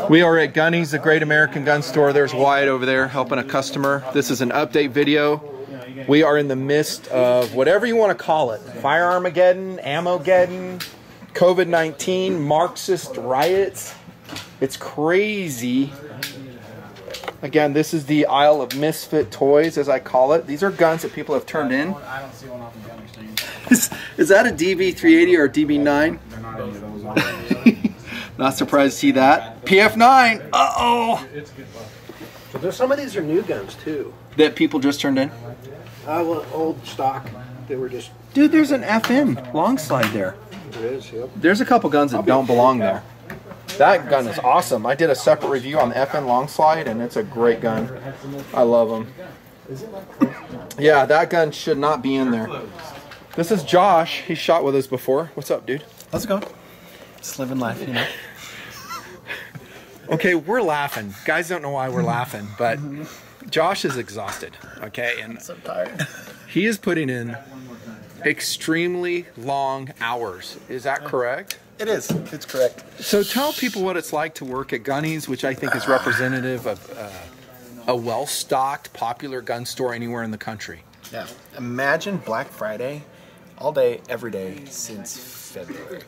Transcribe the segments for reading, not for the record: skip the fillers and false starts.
We are at Gunnies, the Great American Gun Store. There's Wyatt over there helping a customer. This is an update video. We are in the midst of whatever you want to call it. Firearmageddon, Ammogeddon, COVID-19, Marxist riots. It's crazy. Again, this is the aisle of misfit toys, as I call it. These are guns that people have turned in. I don't see one off the gun exchange. Is that a DB380 or a DB9? Not surprised to see that. PF9! Uh-oh! So some of these are new guns, too. That people just turned in? Well, old stock. They were just... Dude, there's an FN long slide there. There is, yep. There's a couple guns that don't belong there. That gun is awesome. I did a separate review on the FN long slide, and it's a great gun. I love them. Yeah, that gun should not be in there. This is Josh. He's shot with us before. What's up, dude? How's it going? Just living life, you know. Okay, we're laughing. Guys don't know why we're laughing, but Josh is exhausted, okay? And So tired. he is putting in extremely long hours. Is that correct? It is. It's correct. So tell people what it's like to work at Gunnies, which I think is representative of a well-stocked, popular gun store anywhere in the country. Yeah. Imagine Black Friday all day, every day since February.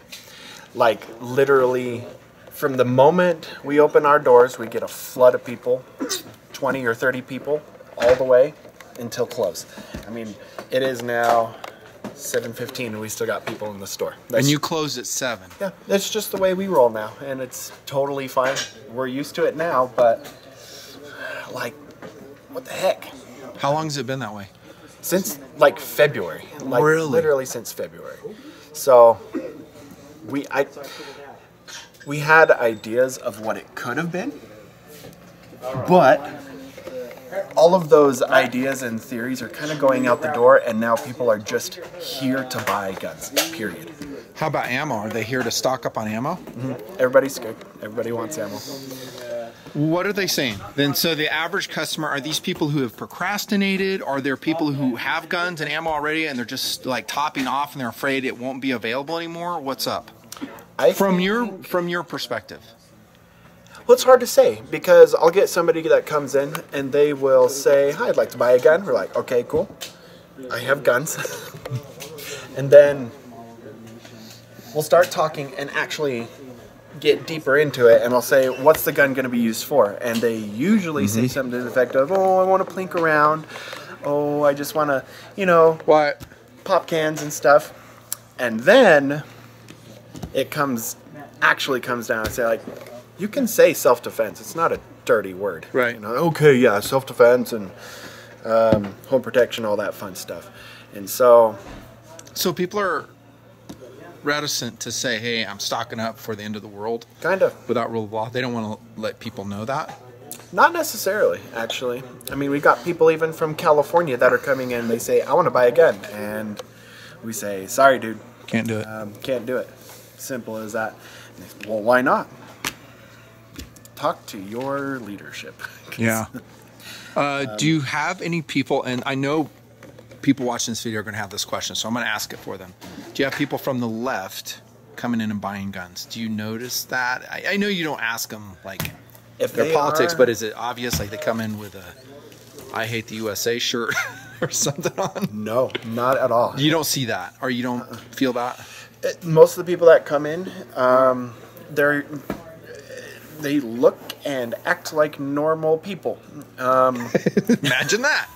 Like, literally, from the moment we open our doors, we get a flood of people, 20 or 30 people, all the way until close. I mean, it is now 7:15 and we still got people in the store. And you close at 7. Yeah, that's just the way we roll now, and it's totally fine. We're used to it now, but, like, what the heck? How long has it been that way? Since, like, February. Like, Really? literally since February. So, we had ideas of what it could have been, but all of those ideas and theories are kind of going out the door, and now people are just here to buy guns, period. How about ammo? Are they here to stock up on ammo? Everybody's scared. Everybody wants ammo. What are they saying? Then, so the average customer, are these people who have procrastinated? Are there people who have guns and ammo already and they're just like topping off and they're afraid it won't be available anymore? What's up? From your perspective. Well, it's hard to say, because I'll get somebody that comes in and they will say, "Hi, I'd like to buy a gun." We're like, "Okay, cool. I have guns." And then we'll start talking and actually get deeper into it, and I'll say, "What's the gun going to be used for?" And they usually say something to the effect of, "Oh, I want to plink around. Oh, I just want to, you know, What? pop cans and stuff." And then it actually comes down and say, like, you can say self-defense. It's not a dirty word. Right. You know, okay, yeah, self-defense and home protection, all that fun stuff. And so people are reticent to say, "Hey, I'm stocking up for the end of the world." kind of. Without rule of law. They don't want to let people know that. Not necessarily, actually. I mean, we've got people even from California that are coming in. They say, "I want to buy a gun." And we say, "Sorry, dude. Can't do it. Can't do it." Simple as that. And they say, "Well, why not?" Talk to your leadership. Yeah. Do you have any people, and I know people watching this video are going to have this question, so I'm going to ask it for them. Do you have people from the left coming in and buying guns? Do you notice that? I know you don't ask them, like, If their they politics, are- but is it obvious, like they come in with a "I hate the USA" shirt or something on? No, not at all. You don't see that, or you don't feel that? Most of the people that come in, they look and act like normal people. Imagine that.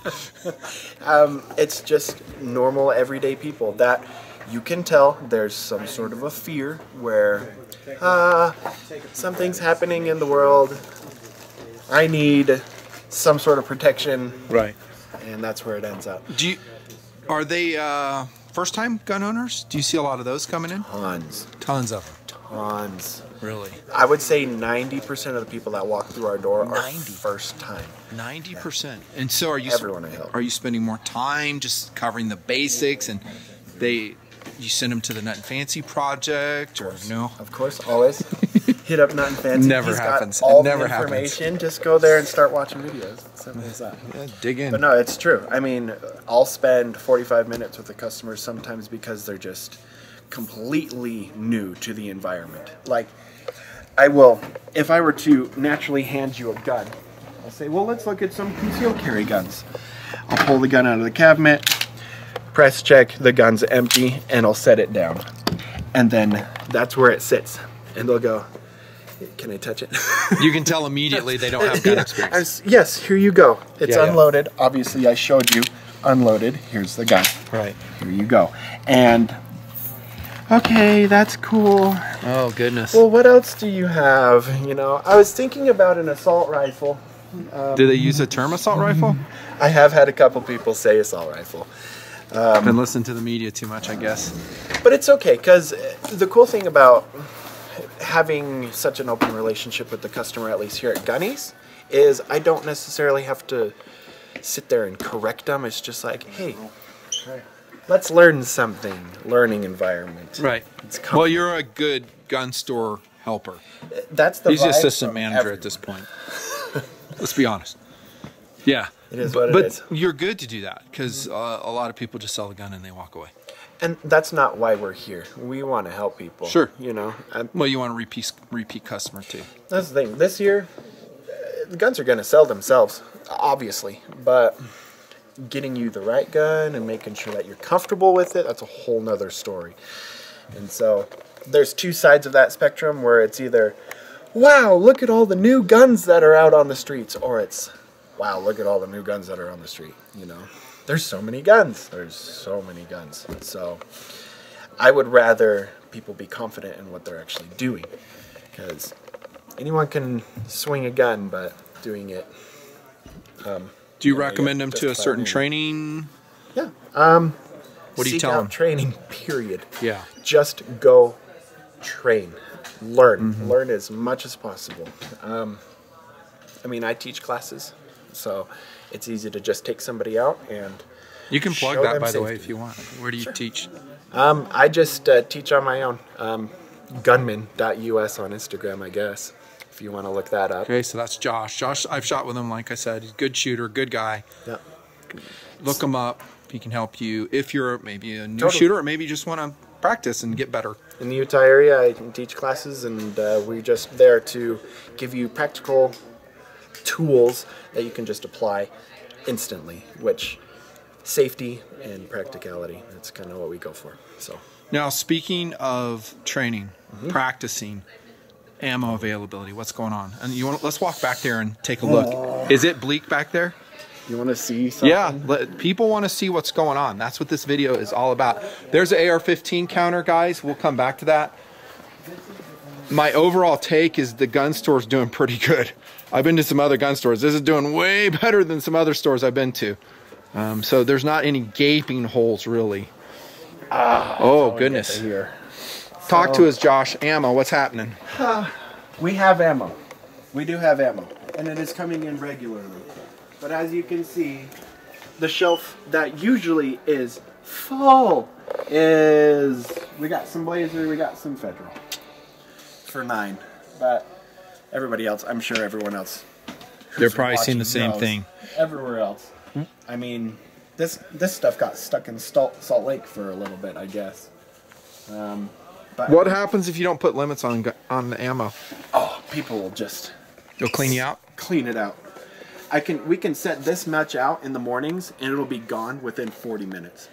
It's just normal, everyday people that you can tell there's some sort of a fear where something's happening in the world. I need some sort of protection. Right. And that's where it ends up. Are they first-time gun owners? Do you see a lot of those coming in? Tons. Tons of them. Tons. Really? I would say 90% of the people that walk through our door are first time. 90%. And so are you? Everyone I help. Are you spending more time just covering the basics, and you send them to the Nutnfancy project, or no? Of course, always. Hit up Nutnfancy. Never He's happens. Got all It never the happens. information. Just go there and start watching videos. Simple as that. Yeah, dig in. But no, it's true. I mean, I'll spend 45 minutes with the customers sometimes because they're just completely new to the environment. Like, I will, if I were to naturally hand you a gun, I'll say, well, let's look at some concealed carry guns. I'll pull the gun out of the cabinet, press check, the gun's empty, and I'll set it down. And then that's where it sits. And they'll go, can I touch it? You can tell immediately they don't have gun experience. Yes, here you go. It's Yeah, unloaded. Obviously, I showed you unloaded. Here's the gun. Right. Here you go. And, okay, that's cool. Oh, goodness. Well, what else do you have? You know, I was thinking about an assault rifle. Do they use the term assault rifle? I have had a couple people say assault rifle. Been listening to the media too much, I guess. But it's okay, because the cool thing about having such an open relationship with the customer, at least here at Gunnies, is I don't necessarily have to sit there and correct them. It's just like, hey, let's learn something. Learning environment. Right. Well, you're a good gun store helper. That's the He's the vibe assistant from manager everyone. at this point. Let's be honest. Yeah. It is what it but is. You're good to do that because a lot of people just sell a gun and they walk away. And that's not why we're here. We want to help people. Sure. You know. Well, you want a repeat customer too. That's the thing. This year, the guns are going to sell themselves, obviously. But getting you the right gun and making sure that you're comfortable with it, that's a whole nother story. And so there's two sides of that spectrum where it's either, wow, look at all the new guns that are out on the streets, or it's, wow, look at all the new guns that are on the street, you know. There's so many guns. There's so many guns. So I would rather people be confident in what they're actually doing, because anyone can swing a gun, but doing it. Do you recommend them to a certain training? Yeah. What do you Seek tell out them? training, period. Yeah. Just go train. Learn. Learn as much as possible. I mean, I teach classes, so it's easy to just take somebody out and You can plug show that, them by the way, safety. if you want. Where do you teach? I just teach on my own. Gunman.us on Instagram, I guess, if you want to look that up. Okay, so that's Josh. Josh, I've shot with him, like I said. He's a good shooter, good guy. Yep. Look him up. He can help you if you're maybe a new Totally. shooter or maybe you just want to practice and get better. In the Utah area, I teach classes, and we're just there to give you practical tools that you can just apply instantly, which safety and practicality, that's kind of what we go for. So Now, speaking of training, practicing, ammo availability, what's going on? And let's walk back there and take a look. Is it bleak back there? you want to see something? Yeah, people want to see what's going on. That's what this video is all about. There's an AR-15 counter, guys. We'll come back to that. My overall take is the gun store's doing pretty good. I've been to some other gun stores. This is doing way better than some other stores I've been to. So there's not any gaping holes, really. Oh, goodness. Here. Talk to us, Josh. Ammo, what's happening? We have ammo. We do have ammo, and it is coming in regularly. But as you can see, the shelf that usually is full is, we got some Blazer, we got some Federal for $9. But everybody else, I'm sure everyone else who's They're probably seeing the watching same knows. thing. Everywhere else. I mean, this stuff got stuck in Salt Lake for a little bit, I guess. But What happens if you don't put limits on the ammo? oh, people will just They'll clean you out? clean it out. We can set this much out in the mornings and it'll be gone within 40 minutes.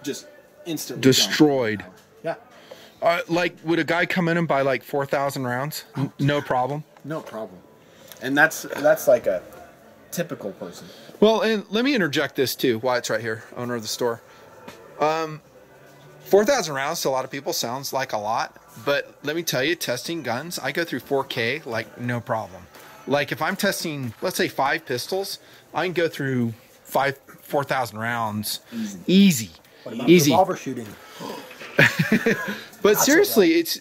Just instantly Destroyed. gone. Yeah. Like, would a guy come in and buy like 4,000 rounds? No problem. No problem. And that's like a typical person. Well, and let me interject this too. Wyatt's right here, owner of the store. 4,000 rounds to a lot of people sounds like a lot, but let me tell you, testing guns, I go through 4K like no problem. Like if I'm testing, let's say 5 pistols, I can go through 4,000 rounds easy. Easy. Revolver shooting. But seriously, it's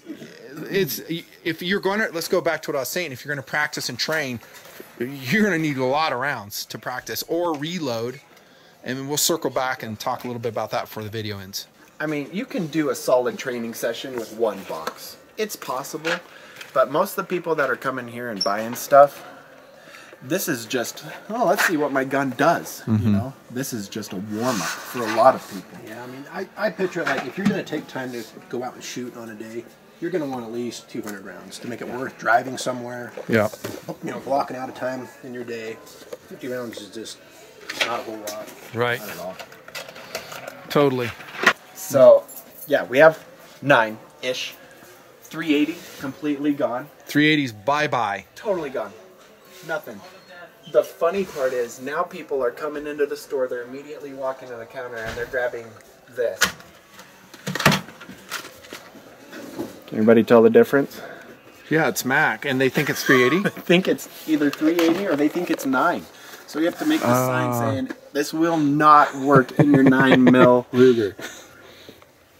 if you're going to, let's go back to what I was saying. If you're going to practice and train, you're going to need a lot of rounds to practice or reload. And we'll circle back and talk a little bit about that before the video ends. I mean, you can do a solid training session with one box. It's possible, but most of the people that are coming here and buying stuff, this is just, oh, let's see what my gun does. You know, this is just a warm-up for a lot of people. Yeah, I mean, I picture it like if you're going to take time to go out and shoot on a day, you're going to want at least 200 rounds to make it worth driving somewhere. Yeah. You know, blocking out of time in your day. 50 rounds is just not a whole lot. Right. Not at all. Totally. So, yeah, we have 9-ish. 380 completely gone. 380's bye-bye. Totally gone. Nothing. The funny part is now people are coming into the store, they're immediately walking to the counter and they're grabbing this. Can anybody tell the difference? Yeah, it's Mac, and they think it's 380? I think it's either 380 or they think it's 9. So you have to make the sign saying, this will not work in your 9mm Ruger.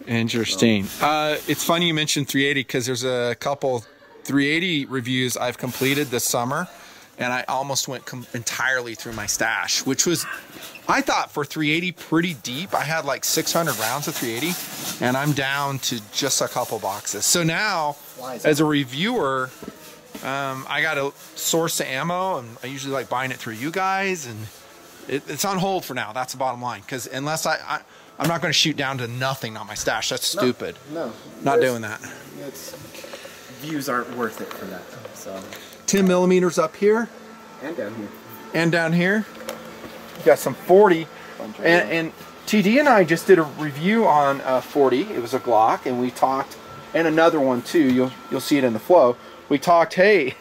Interesting. It's funny you mentioned 380 because there's a couple 380 reviews I've completed this summer, and I almost went entirely through my stash, which was, I thought for 380 pretty deep. I had like 600 rounds of 380, and I'm down to just a couple boxes. So now, as a reviewer, I got a source of ammo, and I usually like buying it through you guys, and it's on hold for now. That's the bottom line, because unless I'm not going to shoot down to nothing on my stash. That's stupid. No. Not doing that. Views aren't worth it for that. So 10 millimeters up here. And down here. And down here. We got some 40. And TD and I just did a review on 40. It was a Glock, and we talked, and another one too. You'll see it in the flow. We talked, hey,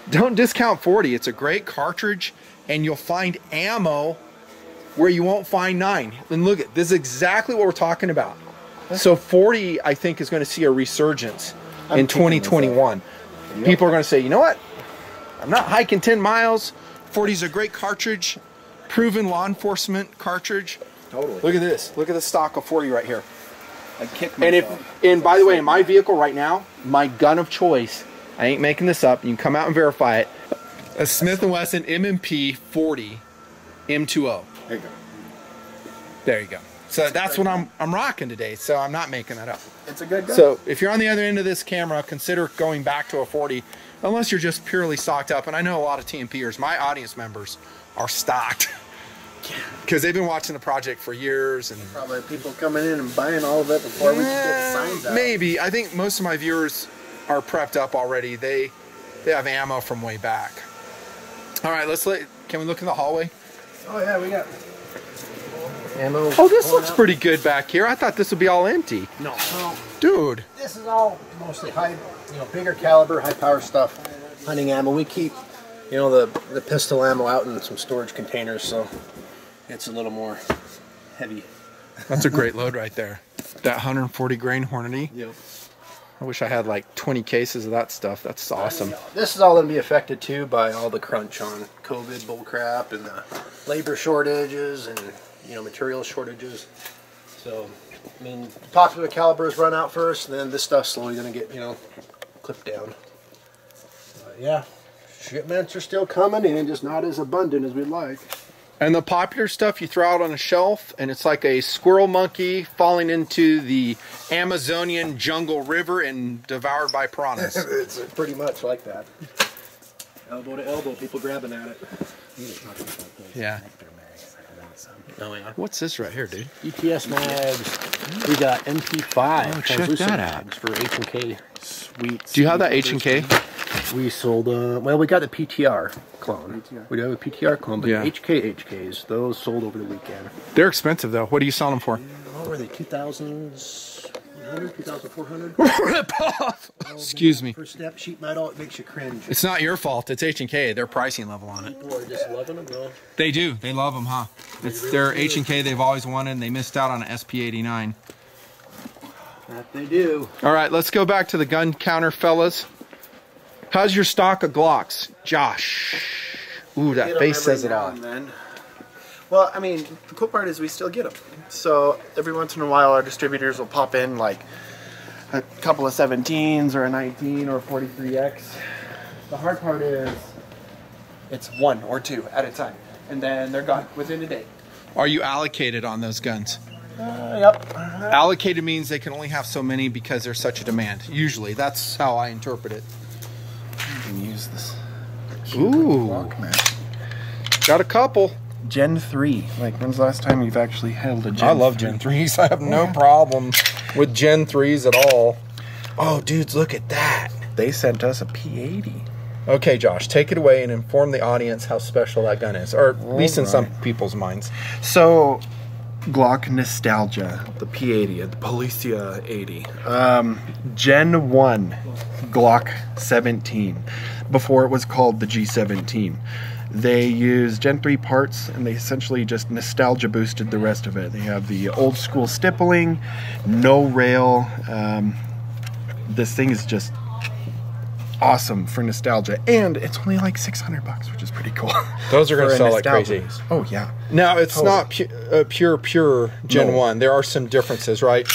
don't discount 40. It's a great cartridge, and you'll find ammo where you won't find 9. And look at this is exactly what we're talking about. So 40, I think, is going to see a resurgence in 2021. Yep. People are going to say, you know what? I'm not hiking 10 miles. 40 is a great cartridge, proven law enforcement cartridge. Totally. Look at this. Look at the stock of 40 right here. I kicked myself. And by the way, in my vehicle right now, my gun of choice, I ain't making this up. You can come out and verify it. A Smith & Wesson M&P 40 M20. There you go. There you go. So that's what I'm rocking today. So I'm not making that up. It's a good gun. So if you're on the other end of this camera, consider going back to a 40, unless you're just purely stocked up. And I know a lot of TMPers, my audience members, are stocked because they've been watching the project for years. And probably people coming in and buying all of it before we can get the signs out. Maybe. I think most of my viewers are prepped up already. They have ammo from way back. All right, can we look in the hallway? Oh yeah, we got ammo. Oh, this looks pretty good back here. I thought this would be all empty. No. Dude. This is all mostly high, bigger caliber, high power stuff. Hunting ammo. We keep, the pistol ammo out in some storage containers, so it's a little more heavy. That's a great load right there. That 140 grain Hornady. Yep. I wish I had like 20 cases of that stuff. That's awesome. This is all going to be affected too by all the crunch on COVID bullcrap and the labor shortages and material shortages. So, I mean, popular calibers run out first, and then this stuff's slowly going to get clipped down. But yeah, shipments are still coming and just not as abundant as we'd like. And the popular stuff you throw out on a shelf, and it's like a squirrel monkey falling into the Amazonian jungle river and devoured by piranhas. It's pretty much like that. Elbow to elbow, people grabbing at it. Yeah. Oh, yeah. What's this right here, dude? ETS mags. We got MP5. Oh, check that out. Mags for H&K. Sweet. Do you have that H&K? We sold, well, we got the PTR clone. We do have a PTR clone, but HKs, those sold over the weekend. They're expensive, though. What are you selling them for? What were they, 2,100, 2,400? Excuse me. Per step, sheet metal, it makes you cringe. It's not your fault. It's H&K. Their pricing level on it. People are just loving them, though. They do. They love them, huh? It's their H&K they've always wanted, and they missed out on an SP89. That they do. All right, let's go back to the gun counter, fellas. How's your stock of Glocks, Josh? Ooh, that face says it all. Well, I mean, the cool part is we still get them. So every once in a while, our distributors will pop in like a couple of 17s or a 19 or a 43X. The hard part is it's 1 or 2 at a time, and then they're gone within a day. Are you allocated on those guns? Yep. Allocated means they can only have so many because there's such a demand. Usually, that's how I interpret it. You can use this. Ooh. Glock, man. Got a couple. Gen 3. Like, when's the last time you've actually held a Gen 3? I love Gen 3s. I have no problem with Gen 3s at all. Oh, dudes, look at that. They sent us a P80. Okay, Josh, take it away and inform the audience how special that gun is, or at least in some people's minds. So, Glock nostalgia, the P80, the Policia 80, Gen 1 Glock 17, before it was called the G17. They used Gen 3 parts, and they essentially just nostalgia boosted the rest of it. They have the old school stippling, no rail. This thing is just awesome for nostalgia, and it's only like $600, which is pretty cool. Those are going to sell like crazy. Oh yeah. Now it's not pure Gen 1. There are some differences, right?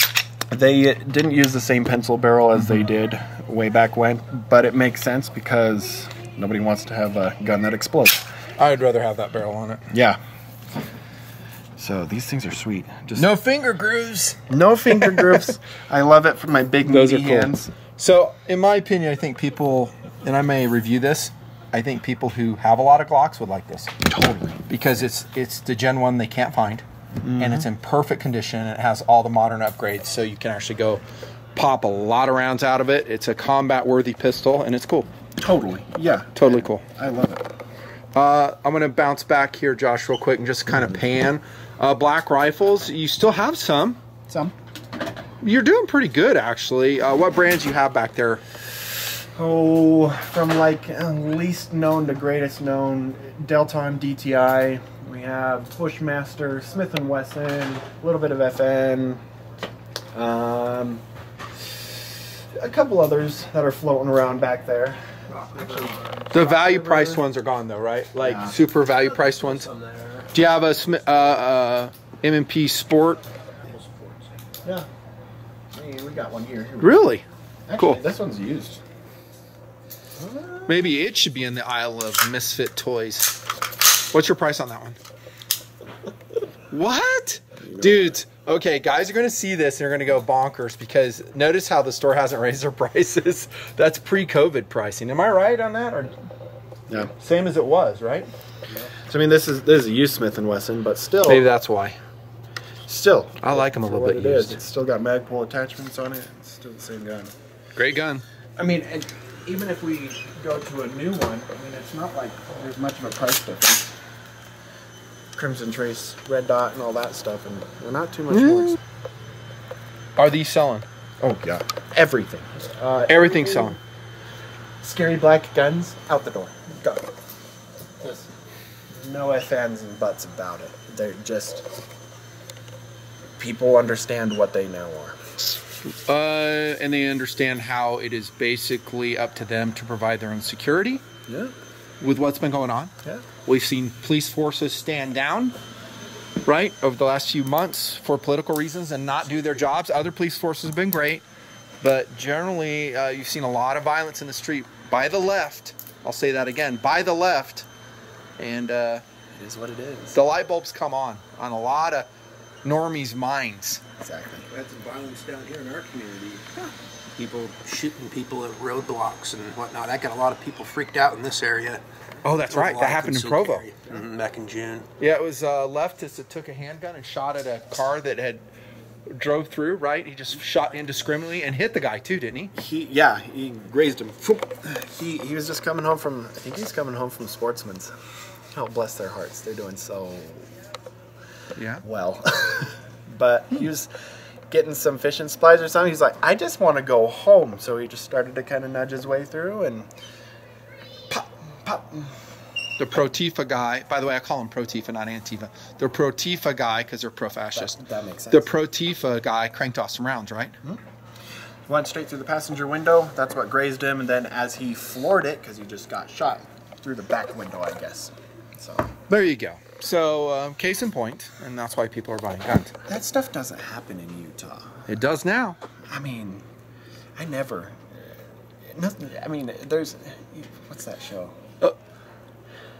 They didn't use the same pencil barrel as they did way back when, but it makes sense because nobody wants to have a gun that explodes. I'd rather have that barrel on it. Yeah. So these things are sweet. Just no finger grooves. No finger grooves. I love it for my big meaty hands. So, in my opinion, I think people, and I may review this, I think people who have a lot of Glocks would like this. Totally. Because it's the Gen 1 they can't find, and it's in perfect condition, and it has all the modern upgrades, so you can actually go pop a lot of rounds out of it. It's a combat-worthy pistol, and it's cool. Totally. Yeah. Totally cool. I love it. I'm going to bounce back here, Josh, real quick, and just kind of pan. Black rifles, you still have some. Some. You're doing pretty good, actually. What brands you have back there? Oh, from like least known to greatest known, Delton DTI. We have Bushmaster, Smith & Wesson, a little bit of FN. A couple others that are floating around back there. The value priced ones are gone, though, right? Like super value priced ones. Do you have a M&P Sport? Yeah. Hey, we got one here. Really? Actually, cool. This one's used. Maybe it should be in the aisle of misfit toys. What's your price on that one? What? Dudes, okay, guys are going to see this and they're going to go bonkers because notice how the store hasn't raised their prices. That's pre-COVID pricing. Am I right on that? Or yeah. Same as it was, right? So I mean, this is a used Smith & Wesson, but still. Maybe that's why. Still. I like them a little bit used. It's still got mag pull attachments on it. It's still the same gun. Great gun. I mean, and even if we go to a new one, I mean, it's not like there's much of a price difference. Crimson Trace, Red Dot, and all that stuff, and we're not too much more. Are these selling? Oh, yeah. Everything. Everything's selling. Scary black guns, out the door. Go. There's no ifs, ands, and buts about it. They're just... People understand what they now are. And they understand how it is basically up to them to provide their own security. Yeah. With what's been going on. Yeah. We've seen police forces stand down, right, over the last few months for political reasons and not do their jobs. Other police forces have been great, but generally you've seen a lot of violence in the street by the left. I'll say that again, by the left. And it is what it is. The light bulbs come on a lot of normies' minds. Exactly. We had some violence down here in our community. Yeah. People shooting people at roadblocks and whatnot. That got a lot of people freaked out in this area. Oh, that's right. That happened in Provo. Back in June. Yeah, it was leftists that took a handgun and shot at a car that had drove through, right? He just shot indiscriminately and hit the guy too, didn't he? He grazed him. He was just coming home from, I think he's coming home from Sportsman's. Oh, bless their hearts. They're doing so well. But he was getting some fishing supplies or something. He's like, I just want to go home. So he just started to kind of nudge his way through and pop, pop. The Pro-Tifa guy, by the way, I call him Pro-Tifa, not Antifa. The Pro-Tifa guy, because they're pro-fascist. That makes sense. The Pro-Tifa guy cranked off some rounds, right? Mm-hmm. Went straight through the passenger window. That's what grazed him. And then as he floored it, because he just got shot through the back window, I guess. So there you go. So, case in point, and that's why people are buying guns. That stuff doesn't happen in Utah. It does now. I mean, I never. Nothing. I mean, there's. What's that show?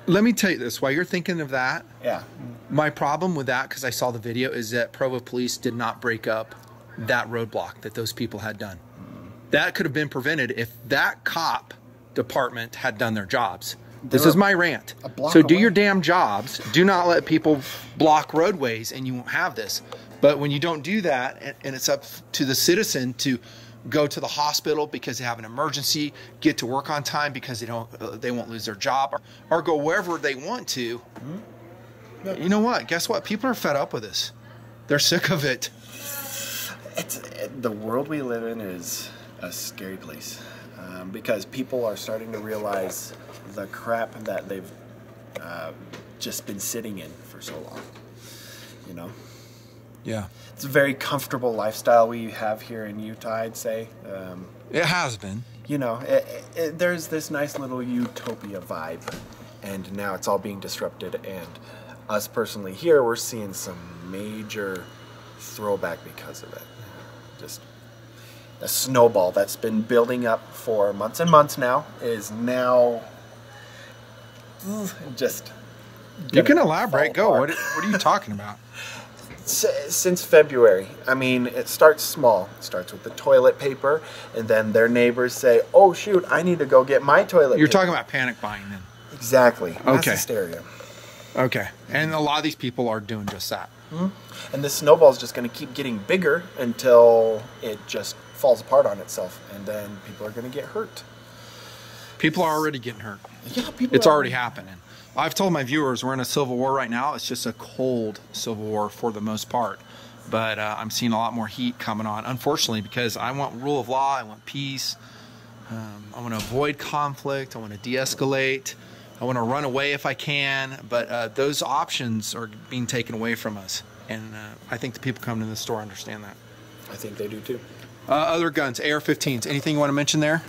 Let me tell you this. While you're thinking of that, yeah. My problem with that, because I saw the video, is that Provo police did not break up that roadblock that those people had done. That could have been prevented if that cop department had done their jobs. This is my rant. So do your damn jobs. Do not let people block roadways and you won't have this. But when you don't do that, and it's up to the citizen to go to the hospital because they have an emergency, get to work on time because they won't lose their job, or go wherever they want to. You know what? Guess what? People are fed up with this. They're sick of it. The world we live in is a scary place because people are starting to realize the crap that they've just been sitting in for so long. You know? Yeah. It's a very comfortable lifestyle we have here in Utah, I'd say. It has been. You know, there's this nice little utopia vibe, and now it's all being disrupted. And us personally here, we're seeing some major throwback because of it. Just a snowball that's been building up for months and months now is now just... You can elaborate. Go. What are you talking about? Since February. I mean, it starts small. It starts with the toilet paper, and then their neighbors say, oh, shoot, I need to go get my toilet paper. You're talking about panic buying then? Exactly. Mass Okay. hysteria. Okay. And a lot of these people are doing just that. Mm-hmm. And this snowball is just going to keep getting bigger until it just falls apart on itself, and then people are going to get hurt. People are already getting hurt. Yeah, people It's are. already happening. I've told my viewers we're in a civil war right now. It's just a cold civil war for the most part. But I'm seeing a lot more heat coming on, unfortunately, because I want rule of law. I want peace. I want to avoid conflict. I want to de-escalate. I want to run away if I can. But those options are being taken away from us. And I think the people coming to the store understand that. I think they do too. Other guns, AR-15s. Anything you want to mention there?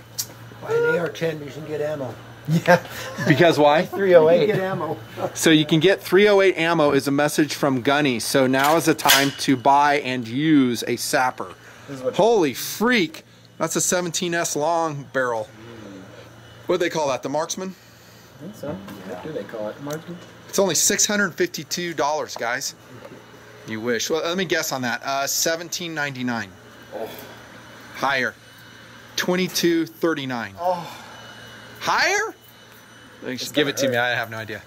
Buy an AR-10, you can get ammo. Yeah. Because why? 308. Get ammo. So you can get 308 ammo is a message from Gunnies. So now is the time to buy and use a sapper. Holy freak. That's a 17S long barrel. What do they call that? The marksman? I think so. What do they call it? Marksman? It's only $652, guys. You wish. Well, let me guess on that. $17.99. Oh. Higher. $22.39. Oh. Higher? You should give it to me. I have no idea.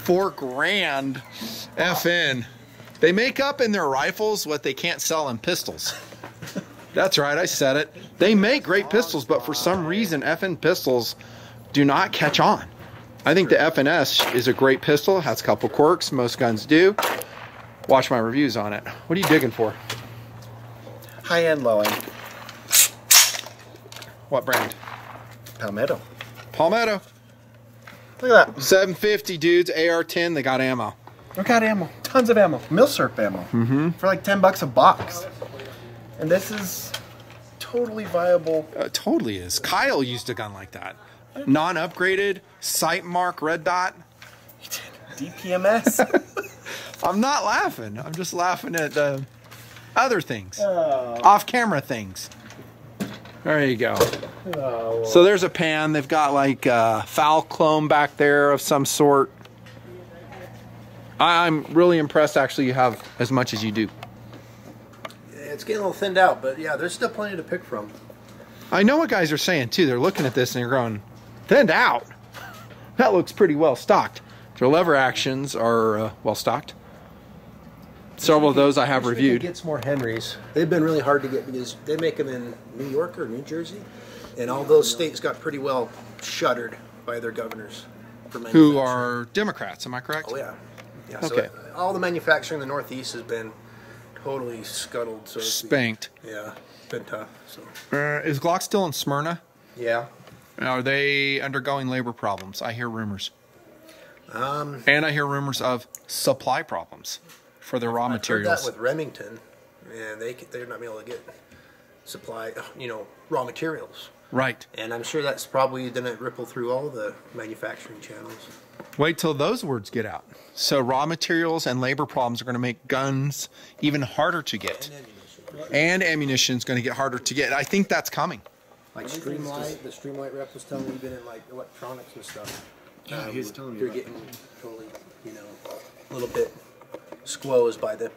$4,000 FN. They make up in their rifles what they can't sell in pistols. That's right, I said it. They make great pistols, but for some reason, FN pistols do not catch on. I think the FNS is a great pistol. It has a couple quirks. Most guns do. Watch my reviews on it. What are you digging for? High end, low end. What brand? Palmetto. Palmetto. Look at that. $750, dudes. AR-10. They got ammo. Look at ammo. Tons of ammo. Milsurp ammo. Mm-hmm. For like $10 a box. And this is totally viable. Totally is. Kyle used a gun like that. Non-upgraded, sight mark, red dot. DPMS. I'm not laughing. I'm just laughing at other things. Off-camera things. There you go. So there's a pan. They've got like foul clone back there of some sort. I'm really impressed actually you have as much as you do. It's getting a little thinned out, but yeah, there's still plenty to pick from. I know what guys are saying too. They're looking at this and they're going, thinned out? That looks pretty well stocked. Their lever actions are well stocked. Several of those I have reviewed. Gets more Henrys. They've been really hard to get because they make them in New York or New Jersey, and all those states got pretty well shuttered by their governors for manufacturing. Who are Democrats, am I correct? Oh yeah. Yeah. Okay. So all the manufacturing in the Northeast has been totally scuttled. So to speak. Spanked. Yeah, it's been tough. So. Is Glock still in Smyrna? Yeah. Are they undergoing labor problems? I hear rumors. And I hear rumors of supply problems for their raw materials. I've heard that with Remington, and they're not being able to get supply, raw materials. Right. And I'm sure that's probably didn't ripple through all the manufacturing channels. Wait till those words get out. So raw materials and labor problems are going to make guns even harder to get. And ammunition is going to get harder to get. I think that's coming. Like Streamlight, the Streamlight rep was telling me even in like electronics and stuff. Yeah, he was telling me they're getting totally, a little bit squozed by the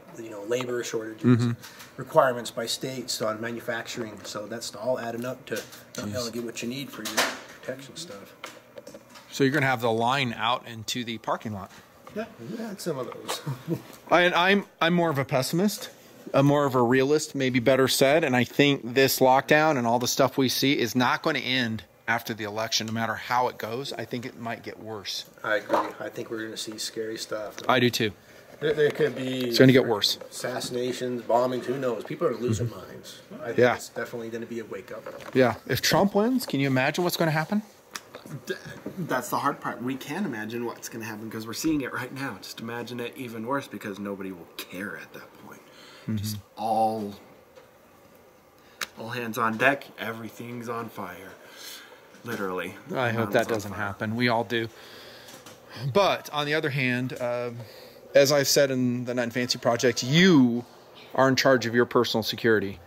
labor shortages, requirements by states on manufacturing. So that's all adding up to not being able to get what you need for your protection stuff. So you're going to have the line out into the parking lot. Yeah, we had some of those. I'm more of a pessimist. more of a realist, maybe better said. And I think this lockdown and all the stuff we see is not going to end after the election, no matter how it goes. I think it might get worse. I agree. I think we're going to see scary stuff. I do too. There could be... It's going to get worse. Assassinations, bombings, who knows? People are losing minds. I think it's definitely going to be a wake-up. Yeah. If Trump wins, can you imagine what's going to happen? That's the hard part. We can imagine what's going to happen because we're seeing it right now. Just imagine it even worse because nobody will care at that point. Just all hands on deck. Everything's on fire. Literally. I hope that doesn't happen. We all do. But on the other hand, as I've said in the Nut and Fancy Project, you are in charge of your personal security.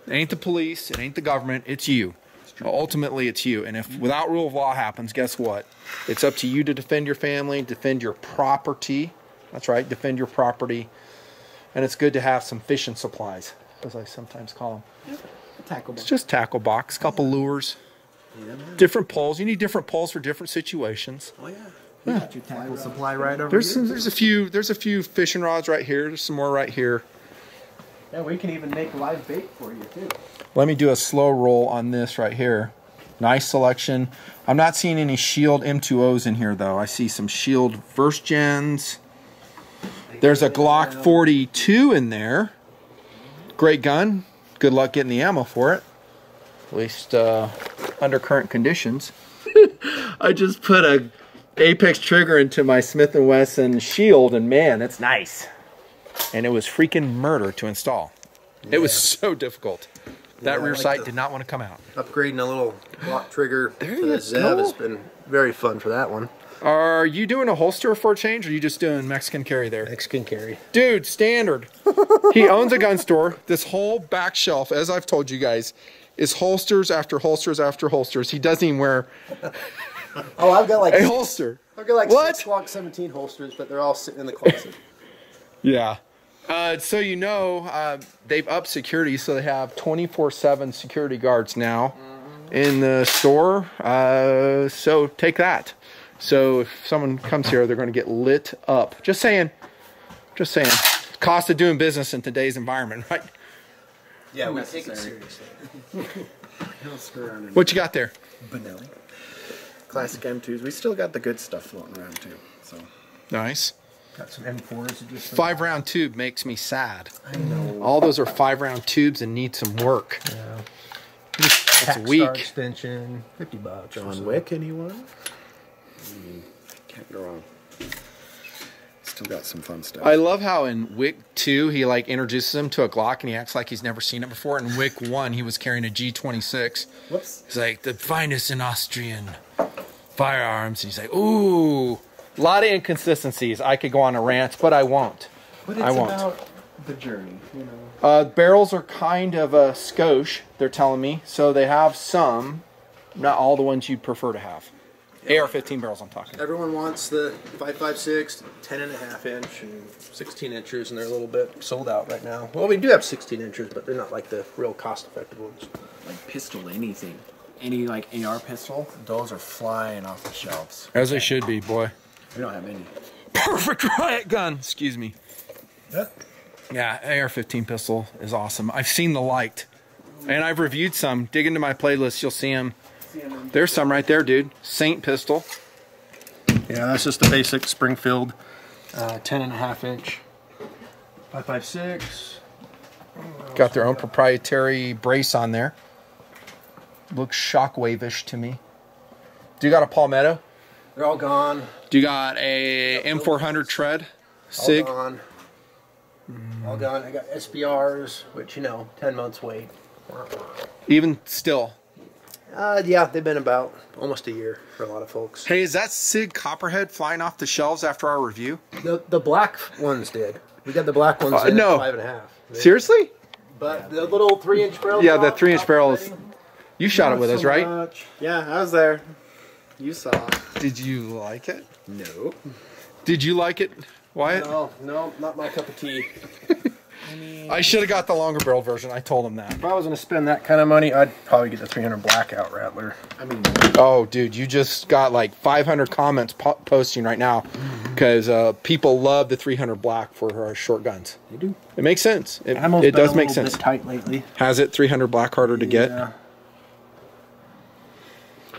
It ain't the police. It ain't the government. It's you. Ultimately, it's you. And if without rule of law happens, guess what? It's up to you to defend your family, defend your property. That's right, defend your property. And it's good to have some fishing supplies, as I sometimes call them. Tackle box. It's just tackle box, couple lures, different poles. You need different poles for different situations. Oh, yeah. You got your tackle supply right over here. There's a few fishing rods right here. There's some more right here. Yeah, we can even make live bait for you, too. Let me do a slow roll on this right here. Nice selection. I'm not seeing any Shield M2Os in here, though. I see some Shield first gens. There's a Glock 42 in there. Great gun. Good luck getting the ammo for it. At least under current conditions. I just put a Apex trigger into my Smith & Wesson Shield, and man, it's nice. And it was freaking murder to install. It was so difficult. That rear sight did not want to come out. Upgrading a little lock trigger to the Zev has been very fun for that one. Are you doing a holster for a change, or are you just doing Mexican carry there? Mexican carry. Dude, standard. He owns a gun store. This whole back shelf, as I've told you guys, is holsters after holsters after holsters. He doesn't even wear Oh, I've got like a holster. I've got like What? 6 Glock 17 holsters, but they're all sitting in the closet. Yeah. So you know, they've upped security, so they have 24/7 security guards now in the store. So take that. So if someone comes here, they're going to get lit up. Just saying. Just saying. Cost of doing business in today's environment, right? Yeah, we take it seriously. What you got there? Benelli. Classic M2s. We still got the good stuff floating around, too. So Nice. Got some M4s. Just 5-round tube makes me sad. I know. All those are 5-round tubes and need some work. Yeah. It's weak. Extension, $50. John Wick, anyone? Can't go wrong. Still got some fun stuff. I love how in Wick 2 he like introduces him to a Glock and he acts like he's never seen it before. In Wick 1 he was carrying a G26. Whoops. He's like, the finest in Austrian firearms. And he's like, ooh. A lot of inconsistencies. I could go on a rant, but I won't. But it's I won't. about the journey, you know. Barrels are kind of a skosh, they're telling me. So they have some, not all the ones you'd prefer to have. AR-15 barrels I'm talking. Everyone wants the 5.56, 10.5 inch, and 16 inches, and they're a little bit sold out right now. Well, we do have 16 inches, but they're not like the real cost-effective ones. Like pistol, anything. Any like AR pistol, those are flying off the shelves. As they should be, boy. We don't have any. Perfect riot gun. Excuse me. Yeah. Yeah, AR-15 pistol is awesome. I've seen the light, and I've reviewed some. Dig into my playlist, you'll see them. There's some right there, dude. Saint pistol. Yeah, that's just the basic Springfield 10.5 inch 5.56. Got their own proprietary brace on there. Looks shockwave-ish to me. Do you got a Palmetto? They're all gone. Do you got a M400 tread? Sig? All gone. All gone. I got SBRs, which, you know, 10 months wait. Even still. Yeah, they've been about almost a year for a lot of folks. Hey, is that Sig Copperhead flying off the shelves after our review? The black ones did. We got the black ones in no. 5.5. Seriously? But the little 3-inch barrel. Yeah, the 3-inch barrel is... You shot it with us, right? Yeah, I was there. You saw. Did you like it? No. Did you like it, Wyatt? No, not my cup of tea. I should have got the longer barrel version. I told him that. If I was going to spend that kind of money, I'd probably get the 300 Blackout Rattler. I mean, oh, dude, you just got like 500 comments posting right now because people love the 300 Black for short guns. they do. It makes sense. It Ammo's does been make a little sense. bit tight lately. Has it 300 Black harder to get?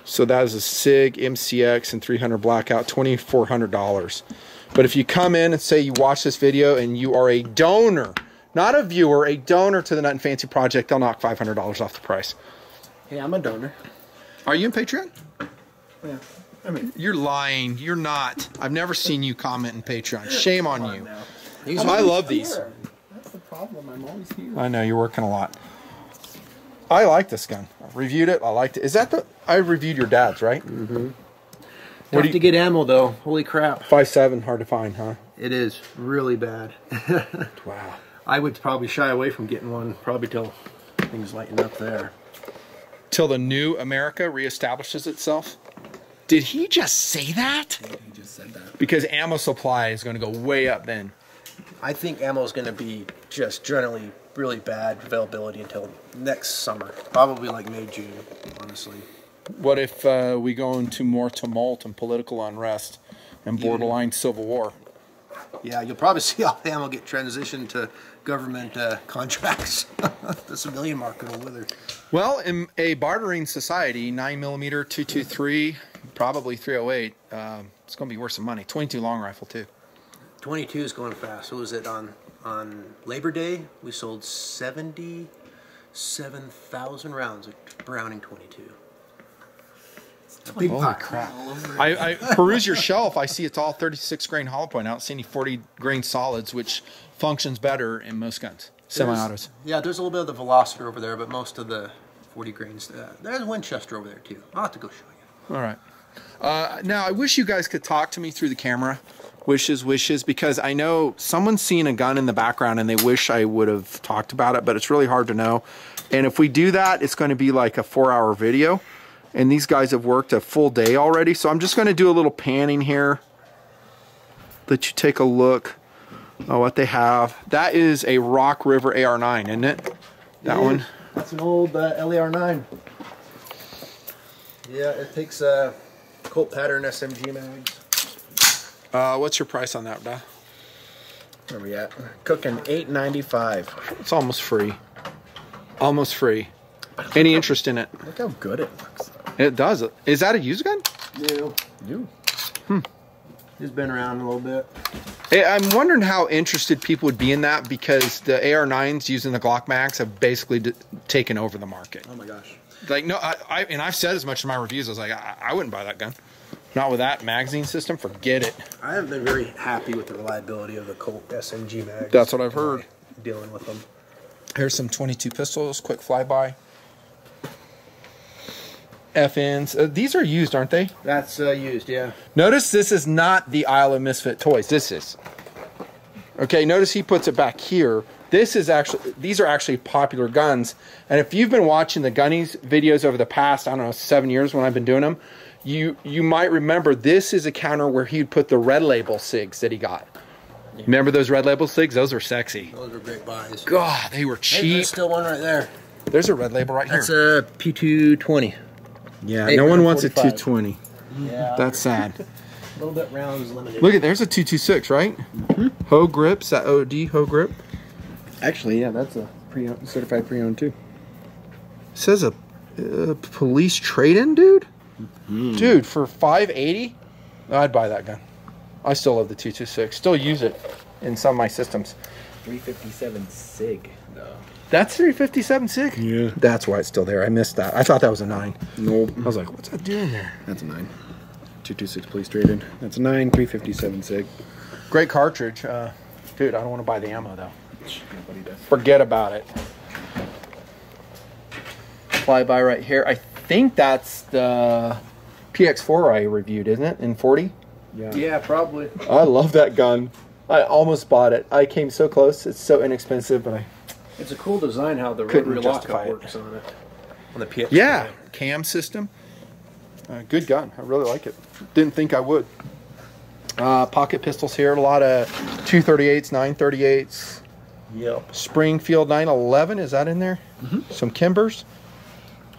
So that is a SIG, MCX, and 300 Blackout, $2,400. But if you come in and say you watch this video and you are a donor, not a viewer, a donor to the Nut and Fancy Project, they'll knock $500 off the price. Hey, I'm a donor. Are you in Patreon? Yeah. I mean, You're lying. You're not. I've never seen you comment in Patreon. Shame on you. these I love these. That's the problem. I'm always here. I know, you're working a lot. I like this gun. I reviewed it. I liked it. Is that the... I reviewed your dad's, right? Mm-hmm. What Tough to get ammo, though. Holy crap. 5.7, hard to find, huh? It is really bad. Wow. I would probably shy away from getting one probably till things lighten up there. Till the new America reestablishes itself? Did he just say that? Yeah, he just said that. Because ammo supply is going to go way up then. I think ammo is going to be just generally really bad availability until next summer. Probably like May, June, honestly. What if we go into more tumult and political unrest and borderline civil war? Yeah, you'll probably see all the ammo get transitioned to government contracts. The civilian market will wither. Well, in a bartering society, 9mm, 223, probably 308, it's going to be worth some money. 22 long rifle, too. 22 is going fast. What was it on Labor Day? We sold 77,000 rounds of Browning 22. A big Holy pile. crap. I peruse your shelf. I see it's all 36 grain hollow point. I don't see any 40 grain solids, which functions better in most guns, semi-autos. Yeah, there's a little bit of the Velociter over there, but most of the 40 grains. There's a Winchester over there, too. I'll have to go show you. All right. Now, I wish you guys could talk to me through the camera. Wishes, because I know someone's seen a gun in the background and they wish I would have talked about it, but it's really hard to know. And if we do that, it's going to be like a 4-hour video. And these guys have worked a full day already. So I'm just going to do a little panning here. Let you take a look at what they have. That is a Rock River AR9, isn't it? That one? That's an old LAR9. Yeah, it takes Colt pattern SMG mags. What's your price on that, Da? Where are we at? Cooking $8.95. It's almost free. Almost free. Any interest in it? Look how good it looks. It does. Is that a used gun? New. It's been around a little bit. I'm wondering how interested people would be in that because the AR9s using the Glock mags have basically taken over the market. Oh my gosh. Like, no, and I've said as much in my reviews. I was like, I wouldn't buy that gun. Not with that magazine system. Forget it. I haven't been very happy with the reliability of the Colt SMG mags. That's what I've heard. Dealing with them. Here's some 22 pistols. Quick flyby. FNs. These are used, aren't they? That's used, yeah. Notice this is not the Isle of Misfit Toys. This is. Okay, notice he puts it back here. This is actually, these are actually popular guns. And if you've been watching the Gunnies videos over the past, I don't know, 7 years when I've been doing them, you might remember this is a counter where he'd put the red label SIGs that he got. Yeah. Remember those red label SIGs? Those were sexy. Those were great buys. God, they were cheap. There's still one right there. There's a red label right That's here. That's a P220. Yeah, no one wants a 220. Yeah. That's sad. A little bit rounds limited. Look at, there's a 226, right? Mm-hmm. Hoe grips, that OD hoe grip. Actually, yeah, that's a certified pre-owned too. It says a police trade-in, dude? Mm-hmm. Dude, for $580, I'd buy that gun. I still love the 226. Still use it in some of my systems. 357 SIG, though. That's 357 SIG? Yeah. That's why it's still there. I missed that. I thought that was a 9. Nope. I was like, what's that doing there? That's a 9. 226 police traded. That's a 9, 357 SIG. Great cartridge. Dude, I don't want to buy the ammo, though. Nobody does. Forget about it. Flyby right here. I think that's the PX4 I reviewed, isn't it? In 40? Yeah, probably. I love that gun. I almost bought it. I came so close. It's so inexpensive, but It's a cool design how the couldn't rotary justify lockup it. works on it. On the PX. yeah, cam system. Good gun. I really like it. Didn't think I would. Pocket pistols here. A lot of 238s, 938s. Yep. Springfield 911, is that in there? Some Kimbers.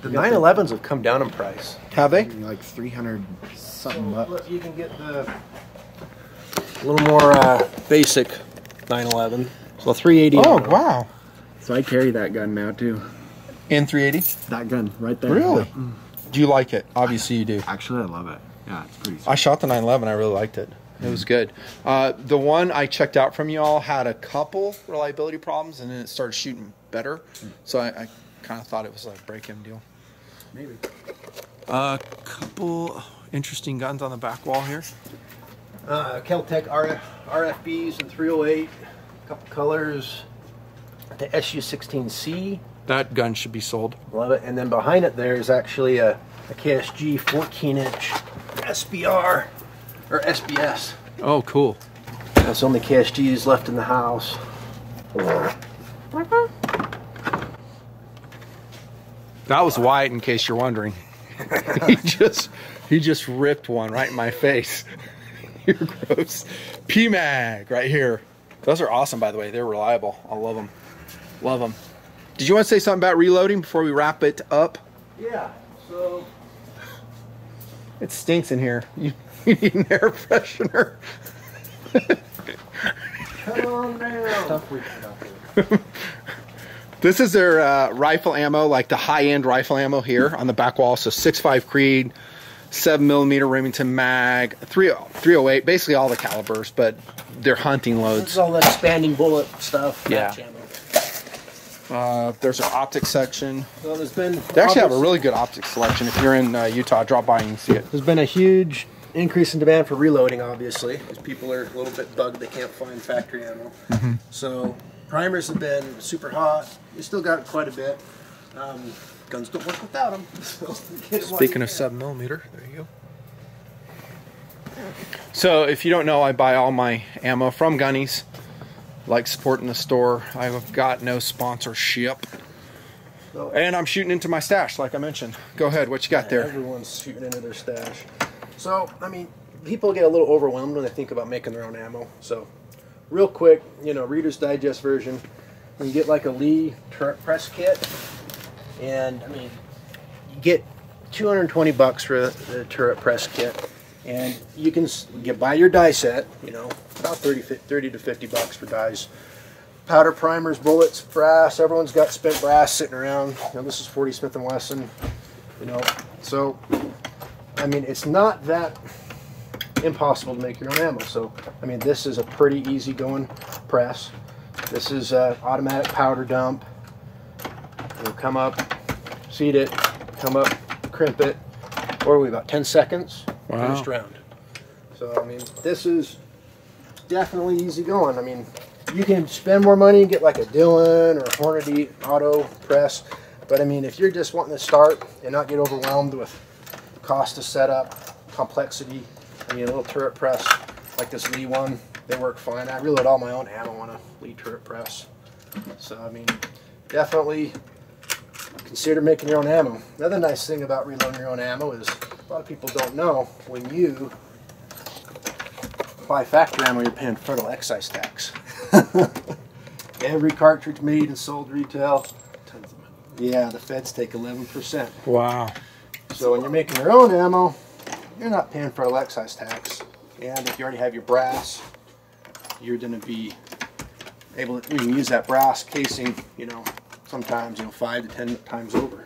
The 911s have come down in price. Have they? Like 300 something bucks. Look, you can get the a little more basic 911. So 380. Oh, wow. So I carry that gun now too. In 380? That gun right there. Really? Yeah. Do you like it? Obviously you do. Actually, I love it. Yeah, it's pretty sweet. I shot the 911. I really liked it. It was good. The one I checked out from y'all had a couple reliability problems, and then it started shooting better. So I kind of thought it was a break-in deal. Maybe. A couple interesting guns on the back wall here. Keltec RFBs in 308. A couple colors. The SU-16C. That gun should be sold. Love it. And then behind it there is actually a KSG 14-inch SBR. Or SBS. Oh, cool. That's the only KSGs left in the house. That was Wyatt, in case you're wondering. he just ripped one right in my face. You're gross. PMAG right here. Those are awesome, by the way. They're reliable. I love them. Love them. Did you want to say something about reloading before we wrap it up? Yeah. So it stinks in here. You need an air freshener. come on now. This is their rifle ammo, like the high-end rifle ammo here on the back wall. So 6.5 Creed, 7mm Remington mag, 308, basically all the calibers, but they're hunting This loads. is all the expanding bullet stuff. Yeah. match ammo. There's an optics section. So there's been They actually have a really good optics selection. If you're in Utah, drop by and you can see it. There's been a huge increase in demand for reloading, obviously, because people are a little bit bugged they can't find factory ammo. So primers have been super hot. We still got quite a bit. Guns don't work without them. So Speaking of 7mm, there you go. So if you don't know, I buy all my ammo from Gunnies. Like supporting the store. I've got no sponsorship. So, And I'm shooting into my stash, like I mentioned. Go ahead, what you got there? everyone's shooting into their stash. So, I mean, people get a little overwhelmed when they think about making their own ammo. So, real quick, you know, Reader's Digest version, you get like a Lee turret press kit, and I mean, you get 220 bucks for the turret press kit, and you can buy your die set, you know, about 30 to 50 bucks for dies. Powder, primers, bullets, brass. Everyone's got spent brass sitting around. You know, this is 40 Smith & Wesson. You know, so I mean, it's not that impossible to make your own ammo. So I mean, this is a pretty easy going press. This is automatic powder dump. You'll come up, seat it, come up, crimp it. What are we, about 10 seconds? Wow. Finished round. So I mean, this is definitely easy going. I mean, you can spend more money and get like a Dillon or a Hornady auto press, but I mean, if you're just wanting to start and not get overwhelmed with cost of setup, complexity, I mean, a little turret press like this Lee one, they work fine. I reload all my own ammo on a Lee turret press. So I mean, definitely consider making your own ammo. Another nice thing about reloading your own ammo is a lot of people don't know, when you buy factory ammo, you're paying federal excise tax. Every cartridge made and sold retail, tons of money. Yeah, the feds take 11%. Wow. So when you're making your own ammo, you're not paying federal excise tax. And if you already have your brass, you're going to be able to, you can use that brass casing, you know, sometimes, you know, 5 to 10 times over.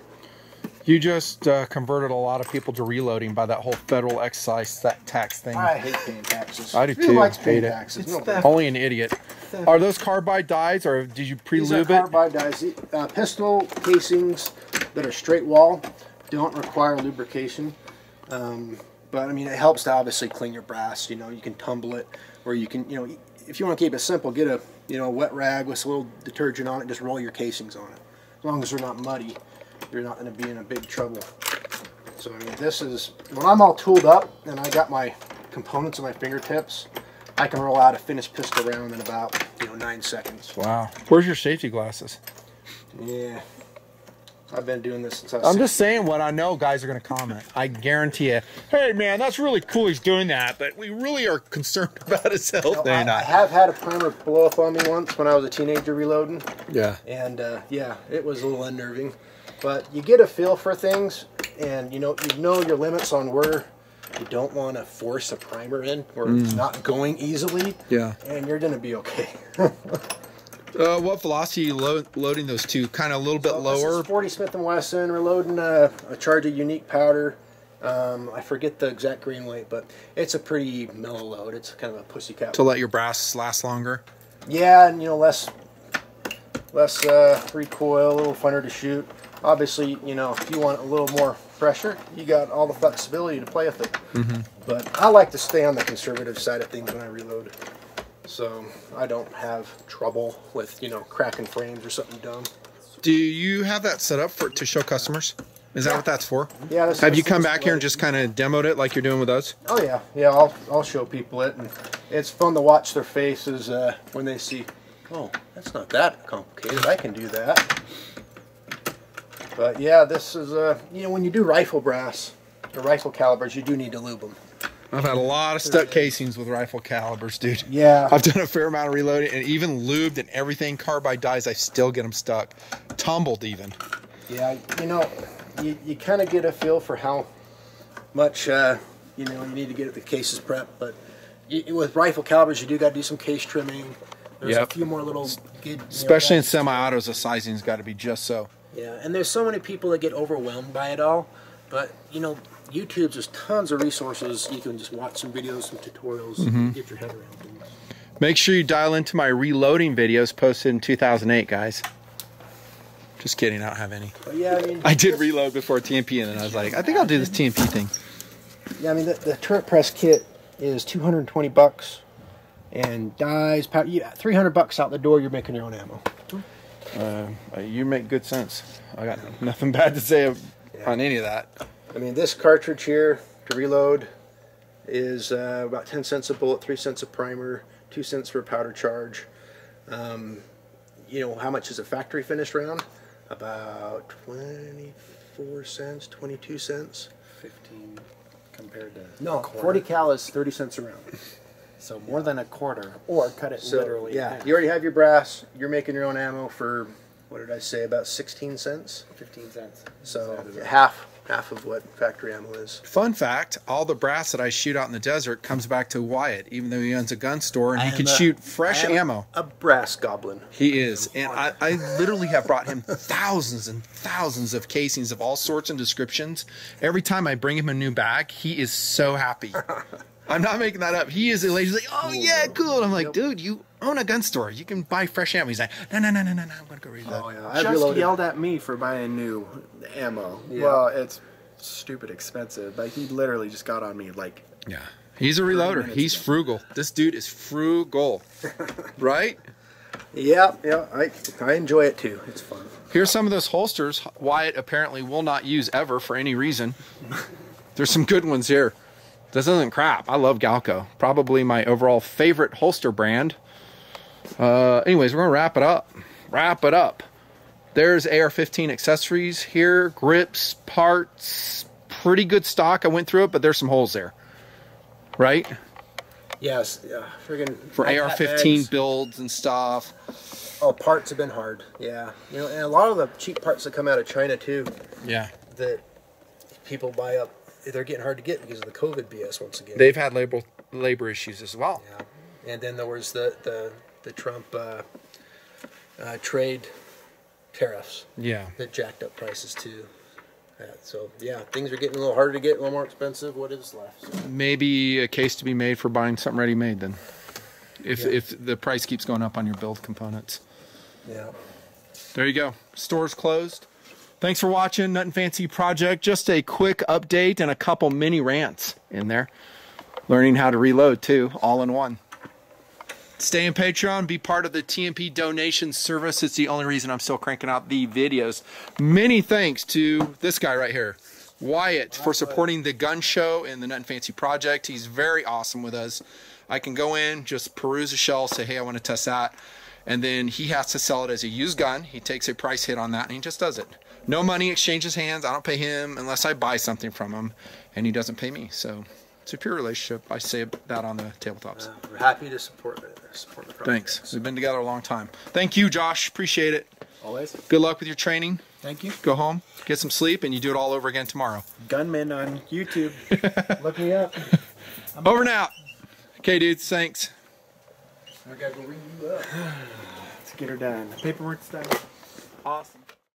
You just converted a lot of people to reloading by that whole federal excise tax thing. I hate paying taxes. I do Who too. likes paying Hate it. taxes? It's No, theft. Only an idiot. Are those carbide dies, or did you These are pre-lube it? carbide dies. Pistol casings that are straight wall don't require lubrication. But I mean, it helps to obviously clean your brass. You know, you can tumble it, or you can, you know, if you want to keep it simple, get a, you know, wet rag with a little detergent on it. Just roll your casings on it. As long as they're not muddy, you're not going to be in a big trouble. So I mean, this is, when I'm all tooled up and I got my components at my fingertips, I can roll out a finished pistol round in about, you know, 9 seconds. Wow. Where's your safety glasses? Yeah. I've been doing this since I was I'm just saying what I know guys are going to comment. I guarantee you, hey man, that's really cool he's doing that, but we really are concerned about his health. I have had a primer blow up on me once when I was a teenager reloading. Yeah. And yeah, it was a little unnerving. But you get a feel for things, and you know your limits on where you don't want to force a primer in, where it's not going easily. Yeah. And you're going to be okay. What velocity are you loading those to? Kind of a little bit lower? This is 40 Smith & Wesson. We're loading a charge of unique powder. I forget the exact grain weight, but it's a pretty mellow load. It's kind of a pussycat. To let your brass last longer? Yeah, and less recoil, a little funner to shoot. Obviously, if you want a little more pressure, you got all the flexibility to play with it. But I like to stay on the conservative side of things when I reload, so I don't have trouble with cracking frames or something dumb. Do you have that set up to show customers? Is that what that's for? Yeah. Have you come back here and just kind of demoed it like you're doing with us? Oh yeah. I'll show people it, and it's fun to watch their faces when they see, oh, that's not that complicated. I can do that. But yeah, this is when you do rifle brass or rifle calibers, you do need to lube them. I've had a lot of stuck casings with rifle calibers, dude. Yeah. I've done a fair amount of reloading, and even lubed and everything, carbide dies, I still get them stuck. Tumbled even. Yeah, you kind of get a feel for how much you need to get the cases prepped, but with rifle calibers, you do got to do some case trimming. There's a few more little especially in semi-autos, the sizing's got to be just so. Yeah, and there's so many people that get overwhelmed by it all, but YouTube's just tons of resources. You can just watch some videos, some tutorials, and get your head around things. Make sure you dial into my reloading videos posted in 2008, guys. Just kidding, I don't have any. But yeah, I did reload before TMP, and then I was like, I think I'll do this TMP thing. Yeah, the turret press kit is $220, and dies, powder, $300 out the door. You're making your own ammo. You make good sense. I got nothing bad to say on any of that. This cartridge here to reload is about 10 cents a bullet, 3 cents a primer, 2 cents for a powder charge. How much is a factory finished round? About 24 cents, 22 cents. 15 compared to... No, 40 cal is 30 cents a round. So more than a quarter, or cut it literally. Yeah, you already have your brass. You're making your own ammo for, what did I say, about 16 cents? 15 cents. So half of what factory ammo is. Fun fact, all the brass that I shoot out in the desert comes back to Wyatt, even though he owns a gun store and he can shoot fresh ammo. A brass goblin. He is. And I literally have brought him thousands and thousands of casings of all sorts and descriptions. Every time I bring him a new bag, he is so happy. I'm not making that up. He is elated. He's like, oh yeah, cool. And I'm like, dude, you own a gun store. You can buy fresh ammo. He's like, no, I'm going to go read that. Oh, yeah. Just yelled at me for buying new ammo. Yeah. Well, it's stupid expensive, but he literally just got on me like... Yeah. He's a reloader. He's frugal. This dude is frugal. Right? Yeah. I enjoy it too. It's fun. Here's some of those holsters Wyatt apparently will not use ever for any reason. There's some good ones here. This isn't crap. I love Galco. Probably my overall favorite holster brand. Anyways, we're going to wrap it up. There's AR-15 accessories here. Grips, parts. Pretty good stock. I went through it, but there's some holes there. Right? Yes. Yeah. Friggin' for AR-15 builds and stuff. Oh, parts have been hard. Yeah. And a lot of the cheap parts that come out of China too. Yeah. That people buy up. They're getting hard to get because of the COVID BS once again. They've had labor issues as well. Yeah, and then there was the Trump trade tariffs. Yeah, that jacked up prices too. So yeah, things are getting a little harder to get, a little more expensive. What is left? So. Maybe a case to be made for buying something ready-made then, if the price keeps going up on your build components. Yeah. There you go. Store's closed. Thanks for watching Nut and Fancy Project. Just a quick update and a couple mini rants in there. Learning how to reload too, all in one. Stay in Patreon, be part of the TMP donation service. It's the only reason I'm still cranking out the videos. Many thanks to this guy right here, Wyatt, for supporting the gun show and the Nut and Fancy Project. He's very awesome with us. I can go in, just peruse a shell, say, hey, I want to test that. And then he has to sell it as a used gun. He takes a price hit on that, and he just does it. No money exchanges hands. I don't pay him unless I buy something from him, and he doesn't pay me. So it's a pure relationship. I say that on the tabletops. We're happy to support the project. Thanks. We've been together a long time. Thank you, Josh. Appreciate it. Always. Good luck with your training. Thank you. Go home, get some sleep, and you do it all over again tomorrow. Gunman on YouTube. Look me up. Over and out. Okay, dudes. Thanks. I gotta go ring you up. Let's get her done. Paperwork's done. Awesome.